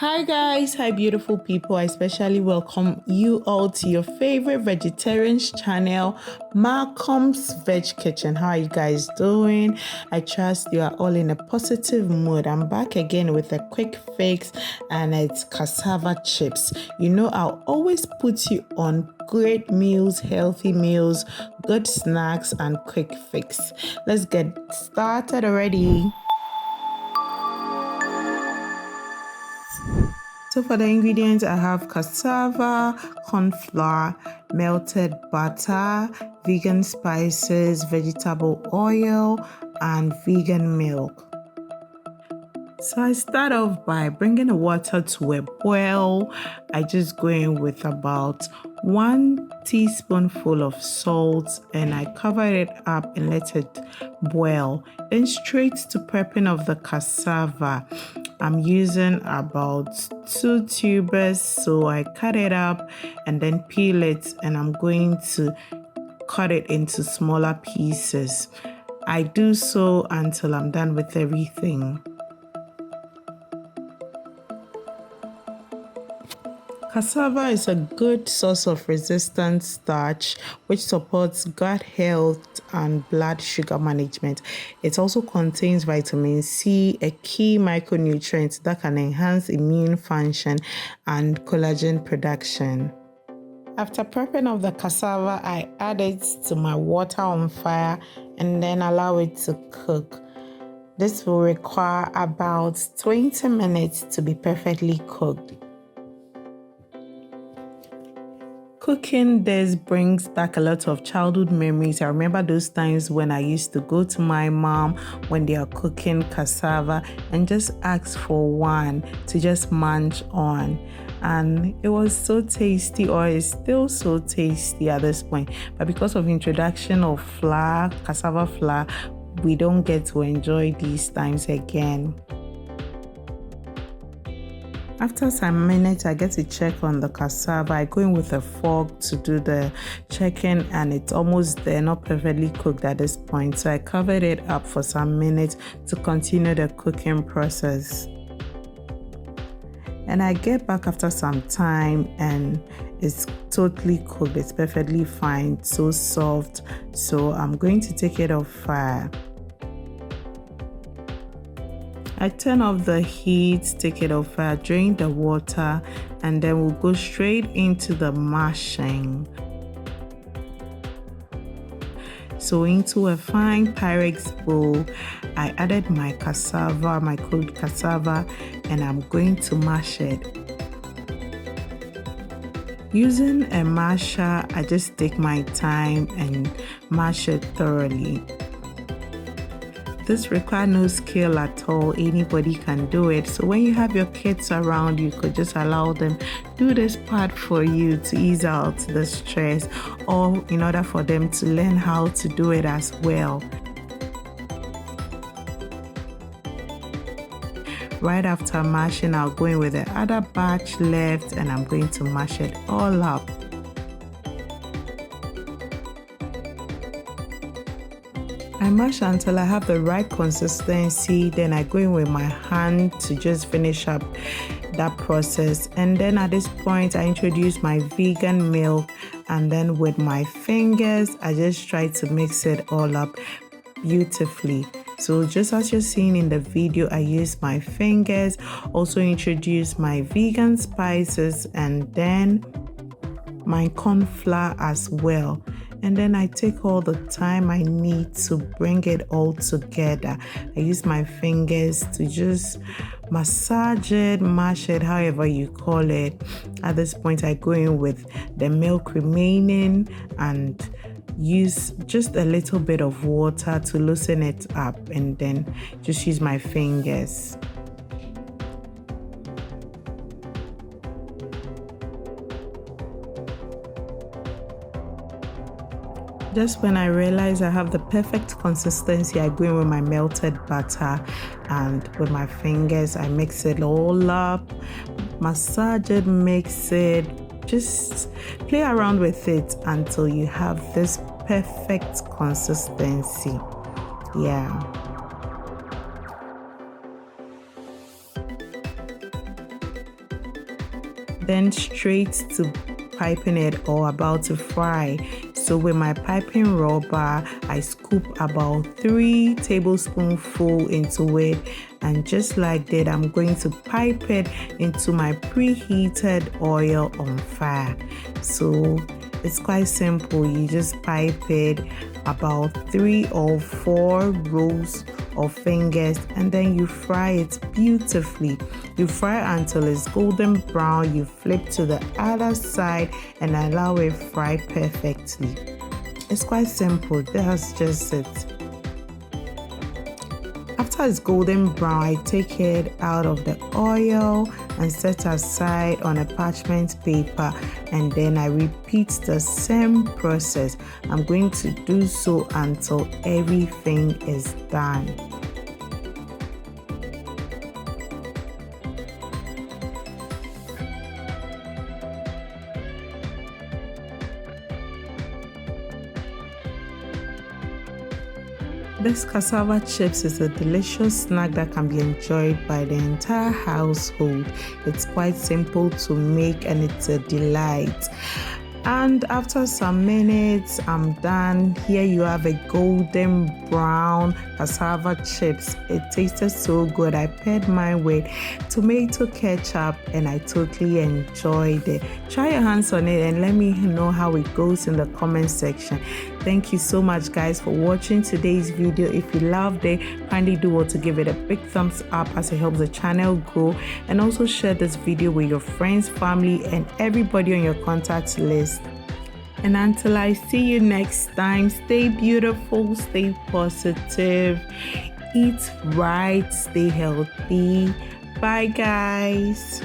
Hi guys, hi beautiful people. I especially welcome you all to your favorite vegetarians channel, Macoms Veg Kitchen. How are you guys doing? I trust you are all in a positive mood. I'm back again with a quick fix and it's cassava chips. You know, I'll always put you on great meals, healthy meals, good snacks and quick fix. Let's get started already. So for the ingredients, I have cassava, corn flour, melted butter, vegan spices, vegetable oil, and vegan milk. So I start off by bringing the water to a boil. I just go in with about 1 teaspoonful of salt and I cover it up and let it boil. Then straight to prepping of the cassava. I'm using about 2 tubers, so I cut it up and then peel it, and I'm going to cut it into smaller pieces. I do so until I'm done with everything. Cassava is a good source of resistant starch which supports gut health and blood sugar management. It also contains vitamin C, a key micronutrient that can enhance immune function and collagen production. After prepping of the cassava, I add it to my water on fire and then allow it to cook. This will require about 20 minutes to be perfectly cooked. Cooking this brings back a lot of childhood memories. I remember those times when I used to go to my mom when they are cooking cassava and just ask for one to just munch on. And it was so tasty, or it's still so tasty at this point. But because of introduction of flour, cassava flour, we don't get to enjoy these times again. After some minutes, I get to check on the cassava. I go in with a fork to do the checking and it's almost there, not perfectly cooked at this point. So I covered it up for some minutes to continue the cooking process. And I get back after some time and it's totally cooked. It's perfectly fine, so soft. So I'm going to take it off fire. I turn off the heat, take it off fire, drain the water, and then we'll go straight into the mashing. So into a fine Pyrex bowl, I added my cassava, my cooked cassava, and I'm going to mash it. Using a masher, I just take my time and mash it thoroughly. This requires no skill at all. Anybody can do it. So when you have your kids around, you could just allow them do this part for you to ease out the stress, or in order for them to learn how to do it as well. Right after mashing, I'll go in with the other batch left and I'm going to mash it all up. I mash until I have the right consistency, then I go in with my hand to just finish up that process. And then at this point, I introduce my vegan milk, and then with my fingers, I just try to mix it all up beautifully. So just as you're seeing in the video, I use my fingers, also introduce my vegan spices and then my corn flour as well. And then I take all the time I need to bring it all together. I use my fingers to just massage it, mash it, however you call it. At this point, I go in with the milk remaining and use just a little bit of water to loosen it up, and then just use my fingers. Just when I realize I have the perfect consistency, I go in with my melted butter and with my fingers, I mix it all up, massage it, mix it, just play around with it until you have this perfect consistency. Yeah. then straight to piping it or about to fry. So with my piping rubber, I scoop about 3 tablespoonfuls into it, and just like that, I'm going to pipe it into my preheated oil on fire. So it's quite simple. You just pipe it about 3 or 4 rows of fingers, and then you fry it beautifully. You fry until it's golden brown. You flip to the other side and allow it fry perfectly. It's quite simple. That's just it. After it's golden brown, I take it out of the oil and set aside on a parchment paper, and then I repeat the same process. I'm going to do so until everything is done. This cassava chips is a delicious snack that can be enjoyed by the entire household. It's quite simple to make and it's a delight. And after some minutes, I'm done. Here you have a golden brown cassava chips. It tasted so good. I paired mine with tomato ketchup and I totally enjoyed it. Try your hands on it and let me know how it goes in the comment section. Thank you so much, guys, for watching today's video. If you loved it, kindly do want to give it a big thumbs up as it helps the channel grow, and also share this video with your friends, family, and everybody on your contact list. And until I see you next time, stay beautiful, stay positive, eat right, stay healthy. Bye, guys.